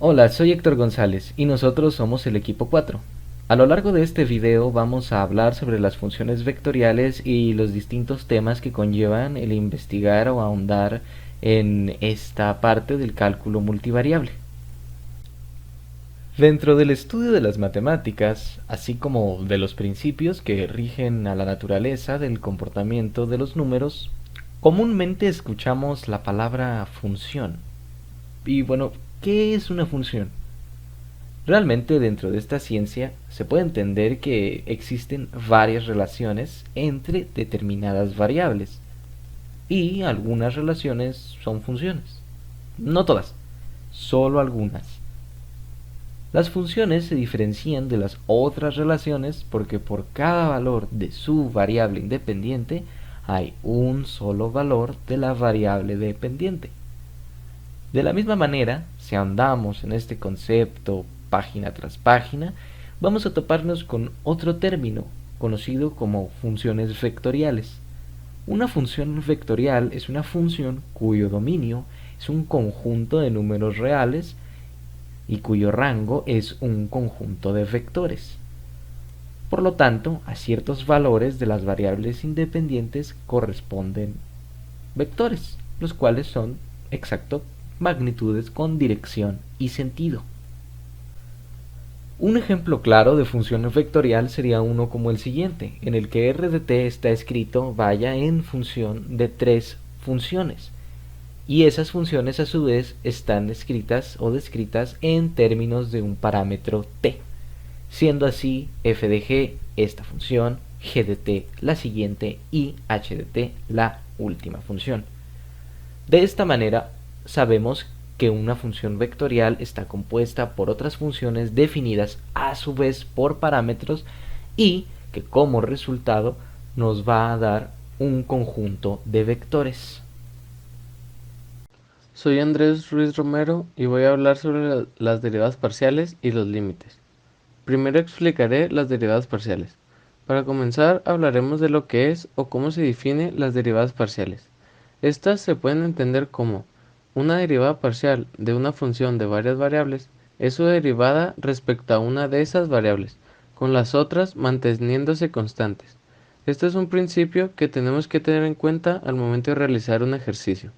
Hola, soy Héctor González y nosotros somos el equipo 4. A lo largo de este video vamos a hablar sobre las funciones vectoriales y los distintos temas que conllevan el investigar o ahondar en esta parte del cálculo multivariable. Dentro del estudio de las matemáticas, así como de los principios que rigen a la naturaleza del comportamiento de los números, comúnmente escuchamos la palabra función. Y bueno, ¿qué es una función? Realmente dentro de esta ciencia se puede entender que existen varias relaciones entre determinadas variables y algunas relaciones son funciones. No todas, solo algunas. Las funciones se diferencian de las otras relaciones porque por cada valor de su variable independiente hay un solo valor de la variable dependiente. De la misma manera, si ahondamos en este concepto página tras página, vamos a toparnos con otro término conocido como funciones vectoriales. Una función vectorial es una función cuyo dominio es un conjunto de números reales y cuyo rango es un conjunto de vectores. Por lo tanto, a ciertos valores de las variables independientes corresponden vectores, los cuales son exacto magnitudes con dirección y sentido. Un ejemplo claro de función vectorial sería uno como el siguiente, en el que r de t está escrito vaya en función de tres funciones, y esas funciones a su vez están escritas o descritas en términos de un parámetro t, siendo así f de g esta función, g de t la siguiente y h de t la última función. De esta manera, sabemos que una función vectorial está compuesta por otras funciones definidas a su vez por parámetros y que como resultado nos va a dar un conjunto de vectores. Soy Andrés Ruiz Romero y voy a hablar sobre las derivadas parciales y los límites. Primero explicaré las derivadas parciales. Para comenzar, hablaremos de lo que es o cómo se define las derivadas parciales. Estas se pueden entender como una derivada parcial de una función de varias variables es su derivada respecto a una de esas variables, con las otras manteniéndose constantes. Este es un principio que tenemos que tener en cuenta al momento de realizar un ejercicio.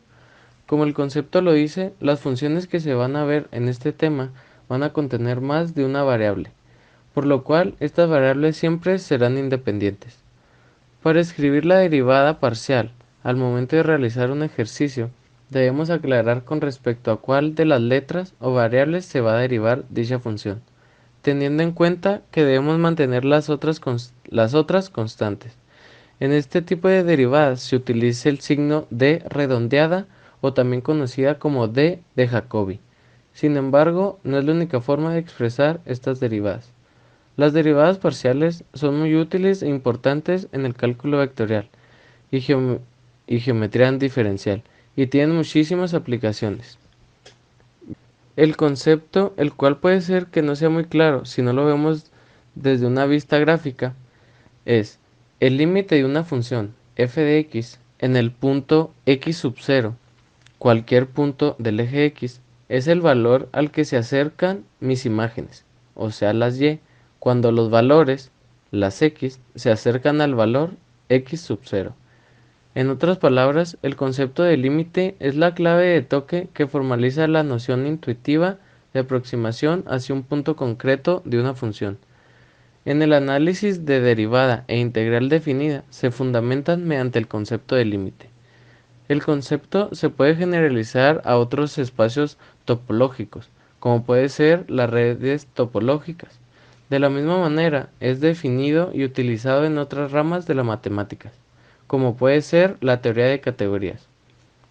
Como el concepto lo dice, las funciones que se van a ver en este tema van a contener más de una variable, por lo cual estas variables siempre serán independientes. Para escribir la derivada parcial al momento de realizar un ejercicio, debemos aclarar con respecto a cuál de las letras o variables se va a derivar dicha función, teniendo en cuenta que debemos mantener las otras constantes. En este tipo de derivadas se utiliza el signo de redondeada o también conocida como d de Jacobi. Sin embargo, no es la única forma de expresar estas derivadas. Las derivadas parciales son muy útiles e importantes en el cálculo vectorial y, geometría diferencial y tienen muchísimas aplicaciones. El concepto, el cual puede ser que no sea muy claro si no lo vemos desde una vista gráfica, es el límite de una función f de x en el punto x sub 0, cualquier punto del eje x, es el valor al que se acercan mis imágenes, o sea las y, cuando los valores, las x, se acercan al valor x sub 0. En otras palabras, el concepto de límite es la clave de toque que formaliza la noción intuitiva de aproximación hacia un punto concreto de una función. En el análisis de derivada e integral definida se fundamentan mediante el concepto de límite. El concepto se puede generalizar a otros espacios topológicos, como puede ser las redes topológicas. De la misma manera, es definido y utilizado en otras ramas de la matemáticas, como puede ser la teoría de categorías.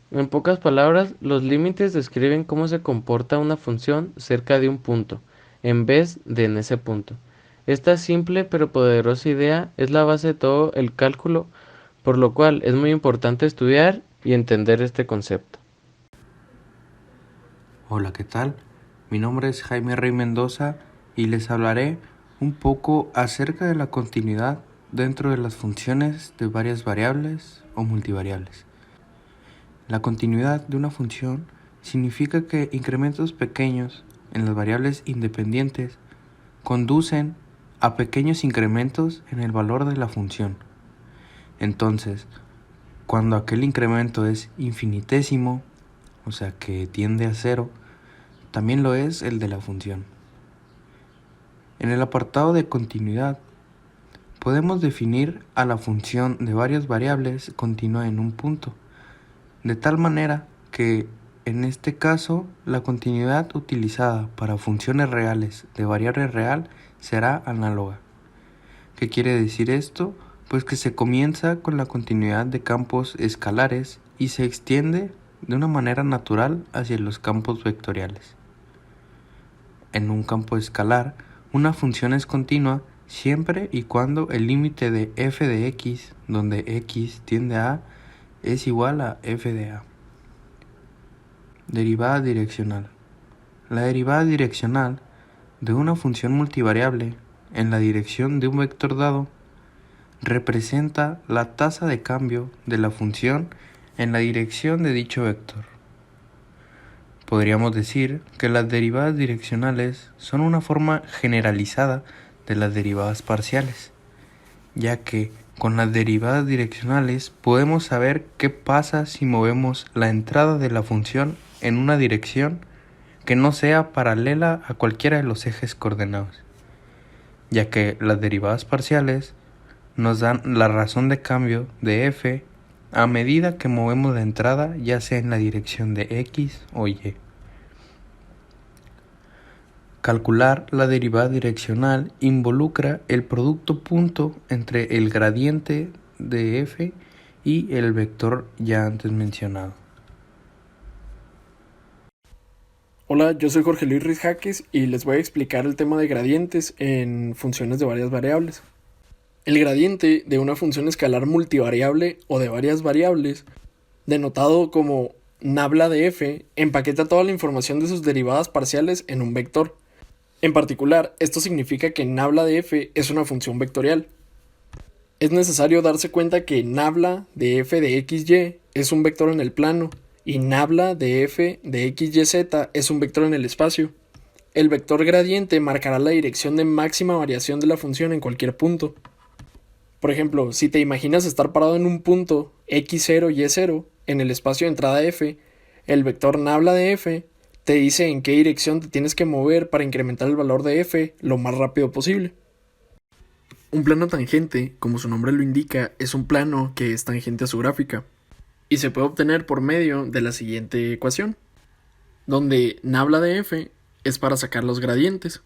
En pocas palabras, los límites describen cómo se comporta una función cerca de un punto, en vez de en ese punto. Esta simple pero poderosa idea es la base de todo el cálculo, por lo cual es muy importante estudiar y entender este concepto. Hola, ¿qué tal? Mi nombre es Jaime Rey Mendoza y les hablaré un poco acerca de la continuidad dentro de las funciones de varias variables o multivariables. La continuidad de una función significa que incrementos pequeños en las variables independientes conducen a pequeños incrementos en el valor de la función. Entonces, cuando aquel incremento es infinitésimo, o sea que tiende a cero, también lo es el de la función. En el apartado de continuidad, podemos definir a la función de varias variables continua en un punto, de tal manera que en este caso la continuidad utilizada para funciones reales de variable real será análoga. ¿Qué quiere decir esto? Pues que se comienza con la continuidad de campos escalares y se extiende de una manera natural hacia los campos vectoriales. En un campo escalar, una función es continua siempre y cuando el límite de f de x, donde x tiende a A, es igual a f de A. Derivada direccional. La derivada direccional de una función multivariable en la dirección de un vector dado representa la tasa de cambio de la función en la dirección de dicho vector. Podríamos decir que las derivadas direccionales son una forma generalizada de las derivadas parciales, ya que con las derivadas direccionales podemos saber qué pasa si movemos la entrada de la función en una dirección que no sea paralela a cualquiera de los ejes coordenados, ya que las derivadas parciales nos dan la razón de cambio de f a medida que movemos la entrada, ya sea en la dirección de x o y. Calcular la derivada direccional involucra el producto punto entre el gradiente de f y el vector ya antes mencionado. Hola, yo soy Jorge Luis Ruiz Jaques y les voy a explicar el tema de gradientes en funciones de varias variables. El gradiente de una función escalar multivariable o de varias variables, denotado como nabla de f, empaqueta toda la información de sus derivadas parciales en un vector. En particular, esto significa que nabla de f es una función vectorial. Es necesario darse cuenta que nabla de f de xy es un vector en el plano y nabla de f de xyz es un vector en el espacio. El vector gradiente marcará la dirección de máxima variación de la función en cualquier punto. Por ejemplo, si te imaginas estar parado en un punto x0 y y0 en el espacio de entrada f, el vector nabla de f te dice en qué dirección te tienes que mover para incrementar el valor de f lo más rápido posible. Un plano tangente, como su nombre lo indica, es un plano que es tangente a su gráfica y se puede obtener por medio de la siguiente ecuación, donde nabla de f es para sacar los gradientes.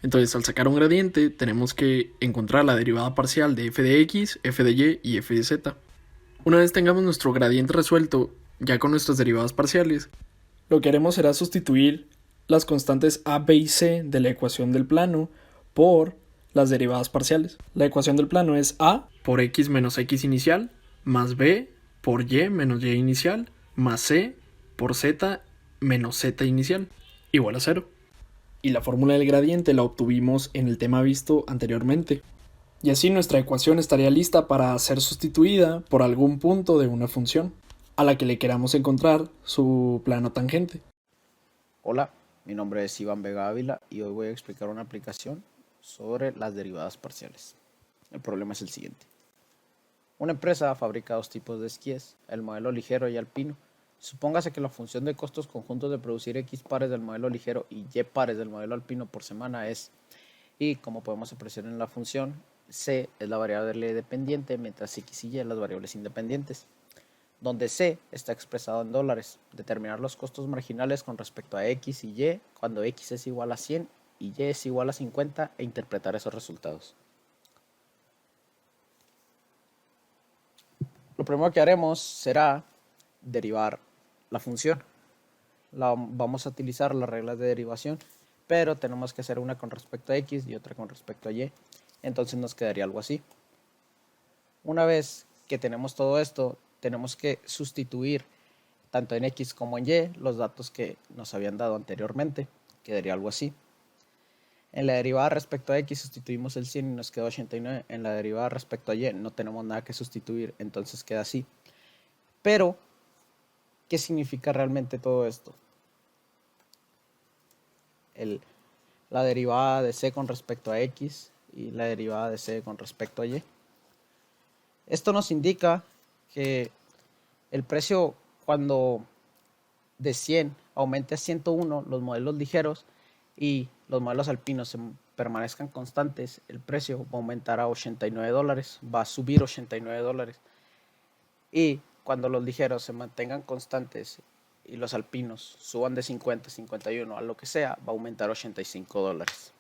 Entonces, al sacar un gradiente, tenemos que encontrar la derivada parcial de f de x, f de y y f de z. Una vez tengamos nuestro gradiente resuelto, ya con nuestras derivadas parciales, lo que haremos será sustituir las constantes a, b y c de la ecuación del plano por las derivadas parciales. La ecuación del plano es a por x menos x inicial, más b por y menos y inicial, más c por z menos z inicial, igual a 0. Y la fórmula del gradiente la obtuvimos en el tema visto anteriormente. Y así nuestra ecuación estaría lista para ser sustituida por algún punto de una función, a la que le queramos encontrar su plano tangente. Hola, mi nombre es Iván Vega Ávila y hoy voy a explicar una aplicación sobre las derivadas parciales. El problema es el siguiente. Una empresa fabrica dos tipos de esquíes, el modelo ligero y alpino. Supóngase que la función de costos conjuntos de producir X pares del modelo ligero y Y pares del modelo alpino por semana es, y como podemos apreciar en la función, C es la variable dependiente, mientras X y Y las variables independientes, donde C está expresado en dólares. Determinar los costos marginales con respecto a X y Y cuando X es igual a 100 y Y es igual a 50 e interpretar esos resultados. Lo primero que haremos será derivar la función. Vamos a utilizar las reglas de derivación, pero tenemos que hacer una con respecto a X y otra con respecto a Y. Entonces nos quedaría algo así. Una vez que tenemos todo esto, tenemos que sustituir tanto en X como en Y los datos que nos habían dado anteriormente. Quedaría algo así. En la derivada respecto a X sustituimos el 100 y nos quedó 89. En la derivada respecto a Y no tenemos nada que sustituir, entonces queda así. Pero, ¿qué significa realmente todo esto? la derivada de C con respecto a X y la derivada de C con respecto a Y. Esto nos indica que el precio, cuando de 100 aumente a 101 los modelos ligeros y los modelos alpinos permanezcan constantes, el precio va a aumentar a $89, va a subir $89. Y cuando los ligeros se mantengan constantes y los alpinos suban de 50, 51 a lo que sea, va a aumentar $85.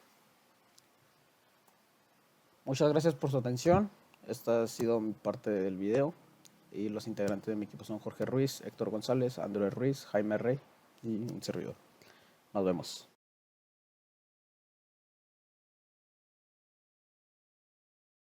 Muchas gracias por su atención. Esta ha sido mi parte del video. Y los integrantes de mi equipo son Jorge Ruiz, Héctor González, Andrés Ruiz, Jaime Rey y un servidor. Nos vemos.